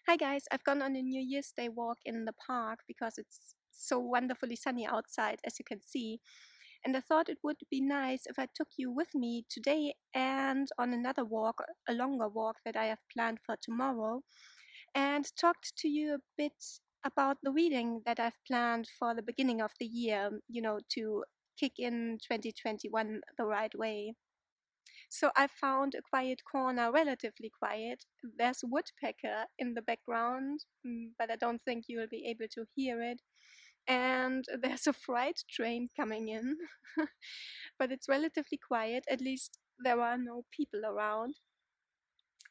Hi guys, I've gone on a New Year's Day walk in the park because it's so wonderfully sunny outside, as you can see. And I thought it would be nice if I took you with me today and on another walk, a longer walk that I have planned for tomorrow, and talked to you a bit about the reading that I've planned for the beginning of the year, to kick in 2021 the right way. So I found a quiet corner, relatively quiet. There's a woodpecker in the background, but I don't think you will be able to hear it. And there's a freight train coming in, but it's relatively quiet. At least there are no people around.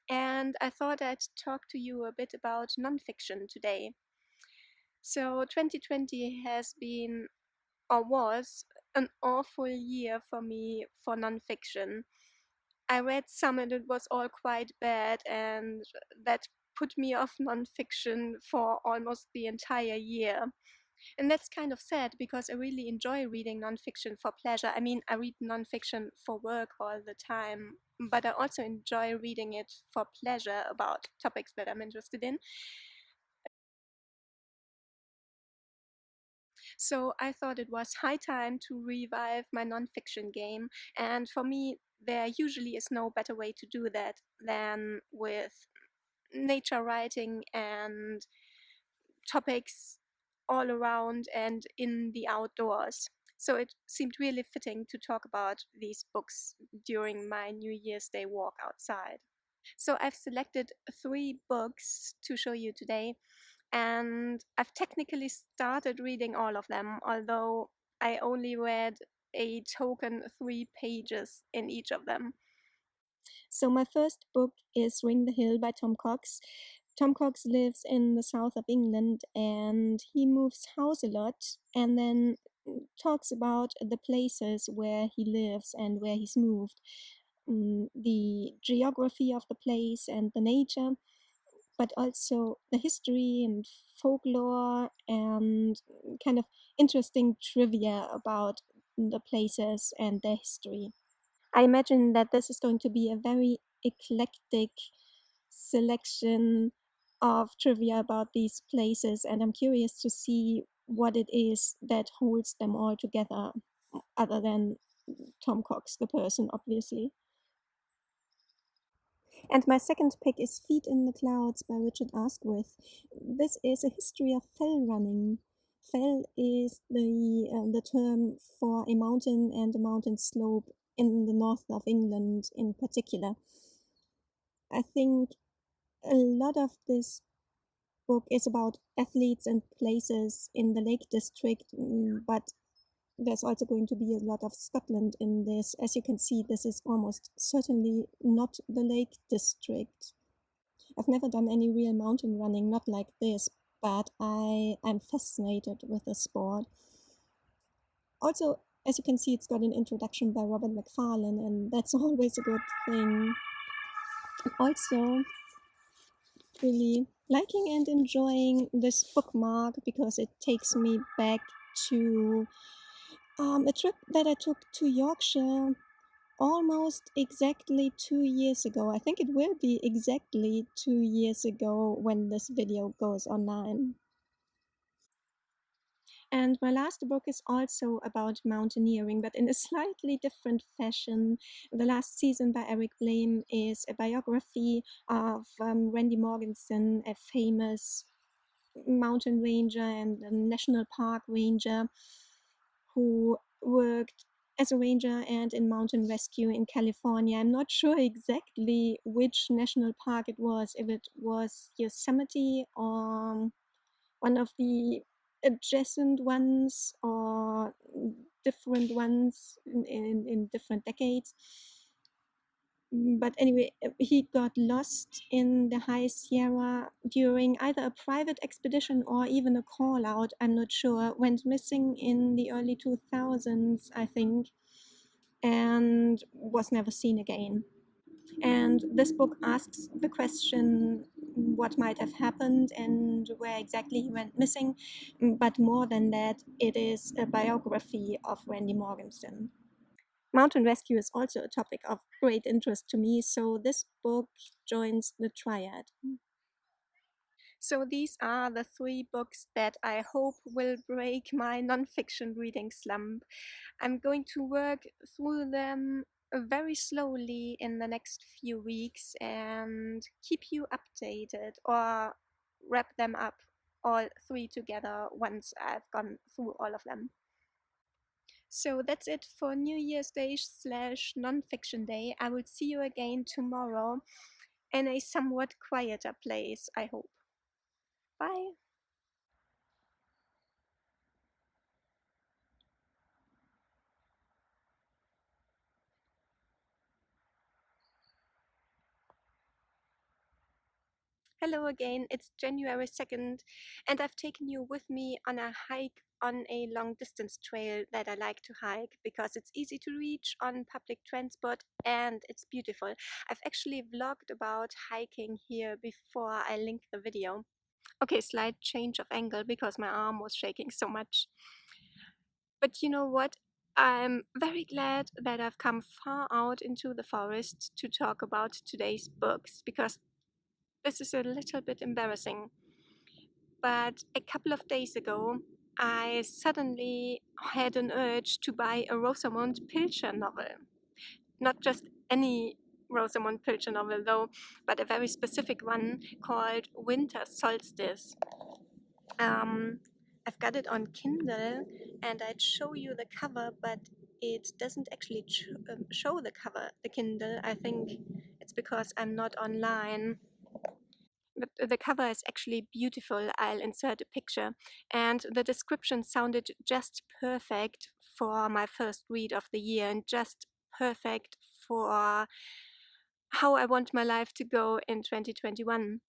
And I thought I'd talk to you a bit about nonfiction today. So 2020 has been, or was, an awful year for me for nonfiction. I read some and it was all quite bad, and that put me off nonfiction for almost the entire year. And that's kind of sad because I really enjoy reading nonfiction for pleasure. I mean, I read nonfiction for work all the time, but I also enjoy reading it for pleasure about topics that I'm interested in. So I thought it was high time to revive my nonfiction game, and for me, there usually is no better way to do that than with nature writing and topics all around and in the outdoors. So it seemed really fitting to talk about these books during my New Year's Day walk outside. So I've selected 3 books to show you today, and I've technically started reading all of them, although I only read a token 3 pages in each of them. So my first book is Ring the Hill by Tom Cox. Tom Cox lives in the south of England and he moves house a lot and then talks about the places where he lives and where he's moved, the geography of the place and the nature, but also the history and folklore and kind of interesting trivia about the places and their history. I imagine that this is going to be a very eclectic selection of trivia about these places, and I'm curious to see what it is that holds them all together, other than Tom Cox, the person, obviously. And my second pick is Feet in the Clouds by Richard Askwith. This is a history of fell running. Fell is the term for a mountain and a mountain slope in the north of England in particular. I think a lot of this book is about athletes and places in the Lake District, but there's also going to be a lot of Scotland in this. As you can see, this is almost certainly not the Lake District. I've never done any real mountain running, not like this, but I'm fascinated with the sport. Also, as you can see, it's got an introduction by Robert Macfarlane, and that's always a good thing. Also, really liking and enjoying this bookmark because it takes me back to a trip that I took to Yorkshire almost exactly 2 years ago. I think it will be exactly 2 years ago when this video goes online. And my last book is also about mountaineering, but in a slightly different fashion. The Last Season by Eric Blehm is a biography of Randy Morgenson, a famous mountain ranger and a national park ranger who worked as a ranger and in mountain rescue in California. I'm not sure exactly which national park it was, if it was Yosemite or one of the adjacent ones or different ones in different decades. But anyway, he got lost in the high Sierra during either a private expedition or even a call out, I'm not sure, went missing in the early 2000s, I think, and was never seen again. And this book asks the question what might have happened and where exactly he went missing. But more than that, it is a biography of Randy Morgenson. Mountain rescue is also a topic of great interest to me, so this book joins the triad. So these are the 3 books that I hope will break my nonfiction reading slump. I'm going to work through them very slowly in the next few weeks and keep you updated, or wrap them up all 3 together once I've gone through all of them. So that's it for New Year's Day / nonfiction day. I will see you again tomorrow in a somewhat quieter place, I hope. Bye. Hello again, it's January 2nd, and I've taken you with me on a hike on a long distance trail that I like to hike because it's easy to reach on public transport and it's beautiful. I've actually vlogged about hiking here before I link the video. Okay, slight change of angle because my arm was shaking so much. But you know what? I'm very glad that I've come far out into the forest to talk about today's books because this is a little bit embarrassing. But a couple of days ago, I suddenly had an urge to buy a Rosamund Pilcher novel. Not just any Rosamund Pilcher novel, though, but a very specific one called Winter Solstice. Um, I've got it on Kindle, and I'd show you the cover, but it doesn't actually show the cover, the Kindle. I think it's because I'm not online. But the cover is actually beautiful. I'll insert a picture. And the description sounded just perfect for my first read of the year and just perfect for how I want my life to go in 2021.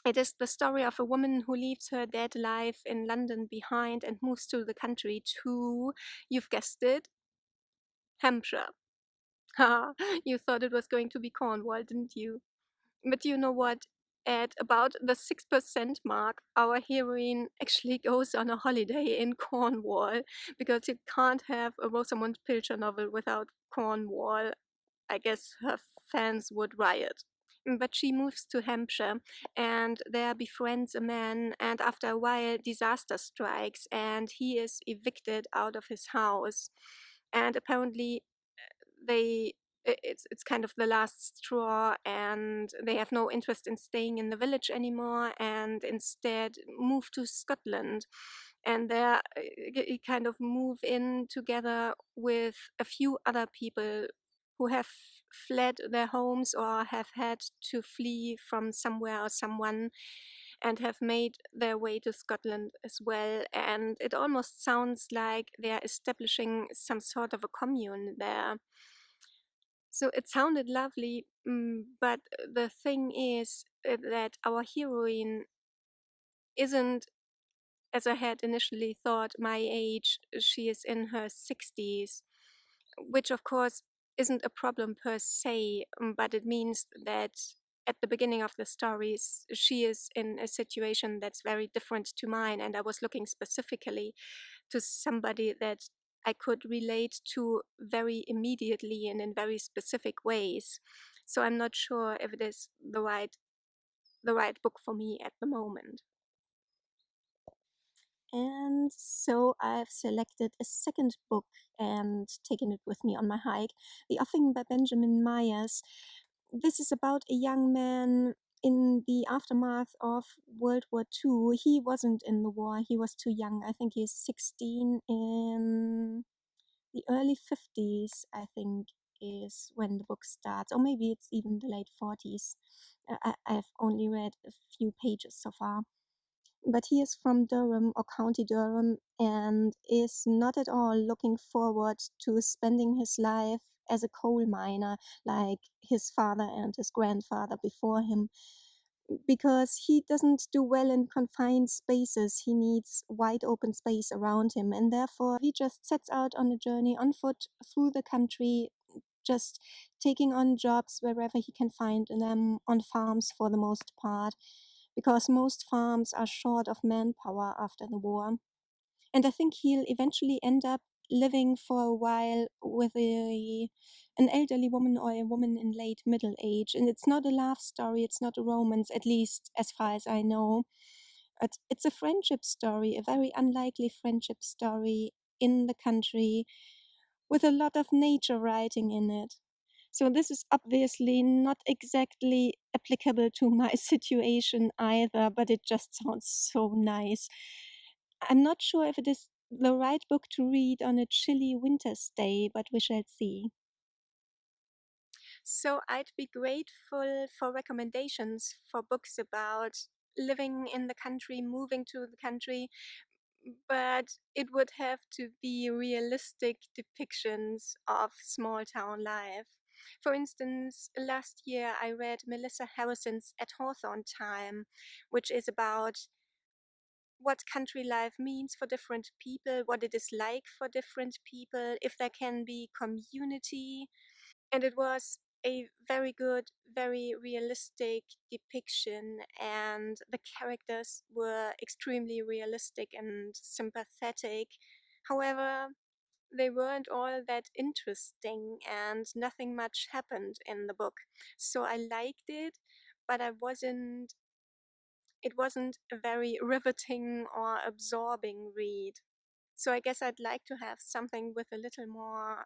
It is the story of a woman who leaves her dead life in London behind and moves to the country to, you've guessed it, Hampshire. Ha! You thought it was going to be Cornwall, didn't you? But you know what? At about the 6% mark, our heroine actually goes on a holiday in Cornwall because you can't have a Rosamund Pilcher novel without Cornwall. I guess her fans would riot. But she moves to Hampshire and there befriends a man, and after a while, disaster strikes and he is evicted out of his house. And apparently, they it's kind of the last straw, and they have no interest in staying in the village anymore and instead move to Scotland, and there kind of move in together with a few other people who have fled their homes or have had to flee from somewhere or someone and have made their way to Scotland as well. And it almost sounds like they're establishing some sort of a commune there. So it sounded lovely, but the thing is that our heroine isn't, as I had initially thought, my age. She is in her 60s, which of course isn't a problem per se, but it means that at the beginning of the stories, she is in a situation that's very different to mine, and I was looking specifically to somebody that I could relate to very immediately and in very specific ways. So I'm not sure if it is the right book for me at the moment. And so I've selected a second book and taken it with me on my hike, The Offing by Benjamin Myers. This is about a young man in the aftermath of World War II. He wasn't in the war, he was too young. I think he's 16 in the early 50s, I think, is when the book starts, or maybe it's even the late 40s. I've only read a few pages so far. But he is from Durham or County Durham and is not at all looking forward to spending his life as a coal miner like his father and his grandfather before him, because he doesn't do well in confined spaces. He needs wide open space around him, and therefore he just sets out on a journey on foot through the country, just taking on jobs wherever he can find them, on farms for the most part, because most farms are short of manpower after the war. And I think he'll eventually end up living for a while with an elderly woman or a woman in late middle age. And it's not a love story, it's not a romance, at least as far as I know. It's a friendship story, a very unlikely friendship story in the country with a lot of nature writing in it. So this is obviously not exactly applicable to my situation either, but it just sounds so nice. I'm not sure if it is the right book to read on a chilly winter's day, but we shall see. So I'd be grateful for recommendations for books about living in the country, moving to the country, but it would have to be realistic depictions of small town life. For instance, last year I read Melissa Harrison's At Hawthorn Time, which is about what country life means for different people, what it is like for different people, if there can be community. And it was a very good, very realistic depiction, and the characters were extremely realistic and sympathetic. However, they weren't all that interesting, and nothing much happened in the book. So I liked it, but it wasn't a very riveting or absorbing read. So I guess I'd like to have something with a little more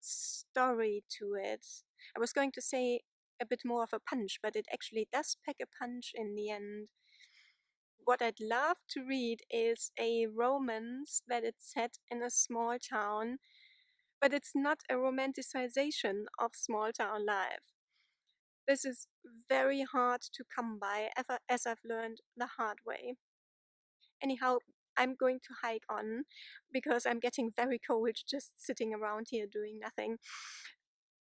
story to it. I was going to say a bit more of a punch, but it actually does pack a punch in the end. What I'd love to read is a romance that it's set in a small town, but it's not a romanticization of small town life. This is very hard to come by, as I've learned the hard way. Anyhow, I'm going to hike on because I'm getting very cold just sitting around here doing nothing.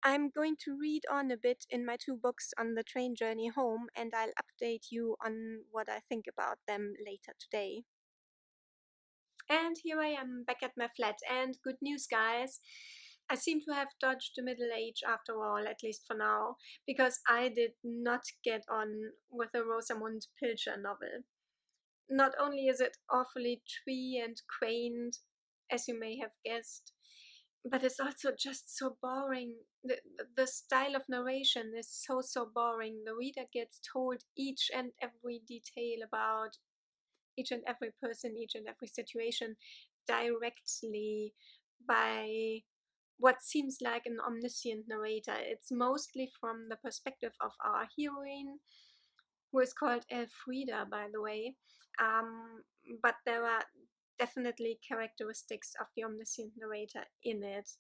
I'm going to read on a bit in my 2 books on the train journey home, and I'll update you on what I think about them later today. And here I am back at my flat, and good news, guys. I seem to have dodged the middle age after all, at least for now, because I did not get on with the Rosamund Pilcher novel. Not only is it awfully twee and quaint, as you may have guessed, but it's also just so boring. The style of narration is so boring. The reader gets told each and every detail about each and every person, each and every situation directly by what seems like an omniscient narrator. It's mostly from the perspective of our heroine, who is called Elfrida, by the way. But there are definitely characteristics of the omniscient narrator in it.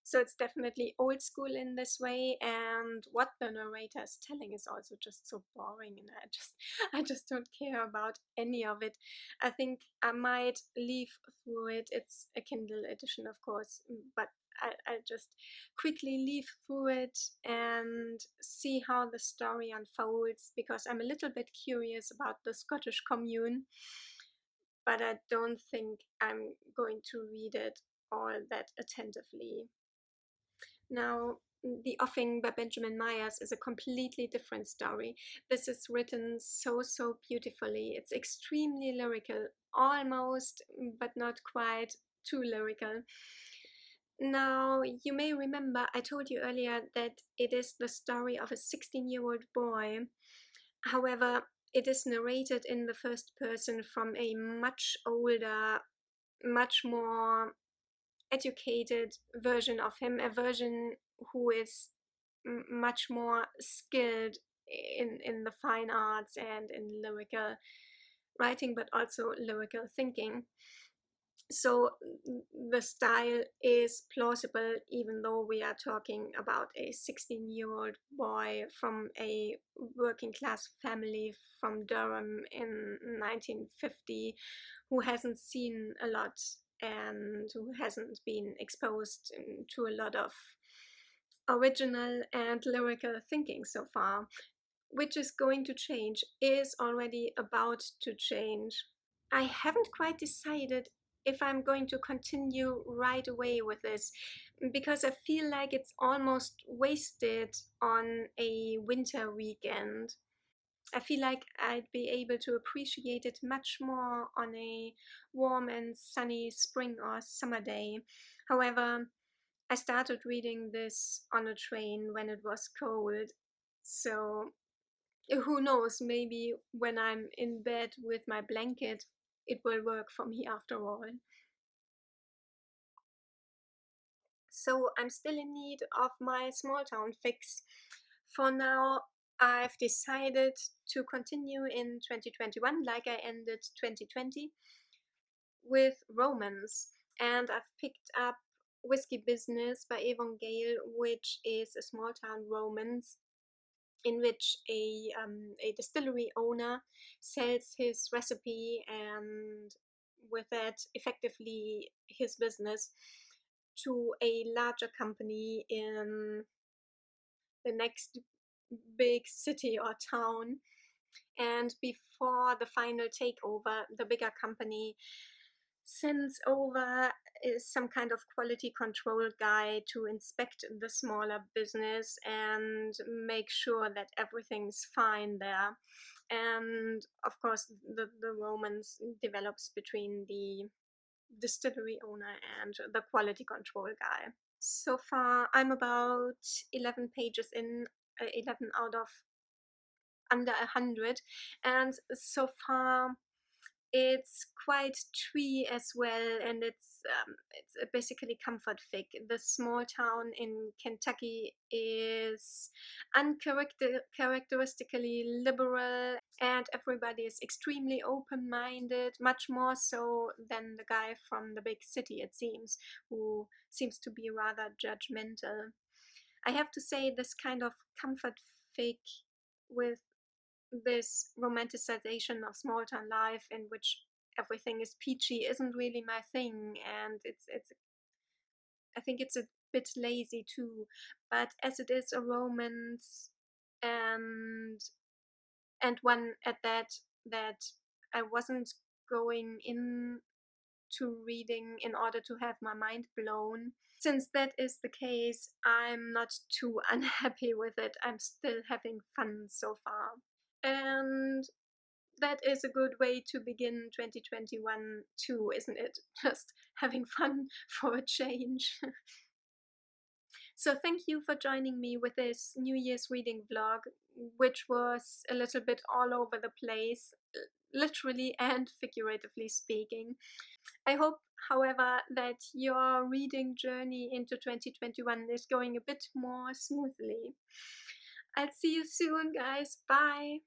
So it's definitely old school in this way, and what the narrator is telling is also just so boring, and I just don't care about any of it. I think I might leaf through it. It's a Kindle edition, of course, but I'll just quickly leaf through it and see how the story unfolds, because I'm a little bit curious about the Scottish commune, but I don't think I'm going to read it all that attentively. Now, The Offing by Benjamin Myers is a completely different story. This is written so beautifully. It's extremely lyrical, almost, but not quite too lyrical. Now, you may remember I told you earlier that it is the story of a 16-year-old boy. However, it is narrated in the first person from a much older, much more educated version of him, a version who is much more skilled in the fine arts and in lyrical writing, but also lyrical thinking. So the style is plausible, even though we are talking about a 16-year-old boy from a working class family from Durham in 1950 who hasn't seen a lot and who hasn't been exposed to a lot of original and lyrical thinking so far, which is going to change, is already about to change. I haven't quite decided if I'm going to continue right away with this, because I feel like it's almost wasted on a winter weekend. I feel like I'd be able to appreciate it much more on a warm and sunny spring or summer day. However, I started reading this on a train when it was cold, so who knows, maybe when I'm in bed with my blanket, it will work for me after all. So I'm still in need of my small town fix. For now, I've decided to continue in 2021 like I ended 2020 with romance, and I've picked up Whiskey Business by Avon Gale, which is a small town romance in which a distillery owner sells his recipe and with that effectively his business to a larger company in the next big city or town. And before the final takeover, the bigger company sends over some kind of quality control guy to inspect the smaller business and make sure that everything's fine there. And of course, the romance develops between the distillery owner and the quality control guy. So far, I'm about 11 pages in, 11 out of under 100, and so far it's quite twee as well, and it's basically comfort fic. The small town in Kentucky is uncharacteristically liberal, and everybody is extremely open-minded, much more so than the guy from the big city, it seems, who seems to be rather judgmental. I have to say, this kind of comfort fic with this romanticization of small town life in which everything is peachy isn't really my thing, and it's I think it's a bit lazy too. But as it is a romance, and one at that I wasn't going in to reading in order to have my mind blown. Since that is the case, I'm not too unhappy with it. I'm still having fun so far. And that is a good way to begin 2021 too, isn't it? Just having fun for a change. So thank you for joining me with this New Year's reading vlog, which was a little bit all over the place, literally and figuratively speaking. I hope, however, that your reading journey into 2021 is going a bit more smoothly. I'll see you soon, guys. Bye.